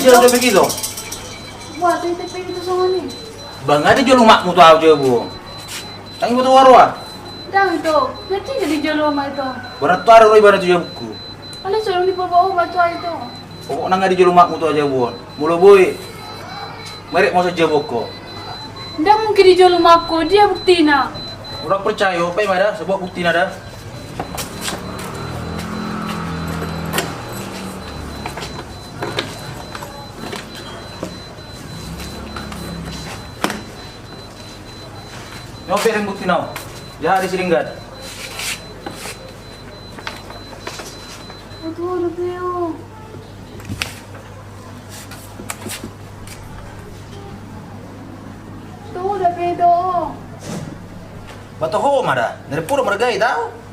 siya udah begitu. Wah, titik itu sama nih. Bang ada jual mak mu tahu je bu. Tangi betul warwa. Dah itu, nanti jadi jual rumah itu. Berat tu arah ibarat tu je buku. Kalau suruh di bawah batu itu. Pokok nang ada jual mak mu tu aja bu. Mulu boy. Mereka mau saja boko. Nggak mungkin dijual rumahku, dia bukti nak. Orang percaya, apa yang ada? Sebuah bukti nada. Nyopi yang bukti now. Jahat di Siringgat. Aduh, Teo. Tuh, udah pedo. Bato ho mada. Dari puro margai tahu.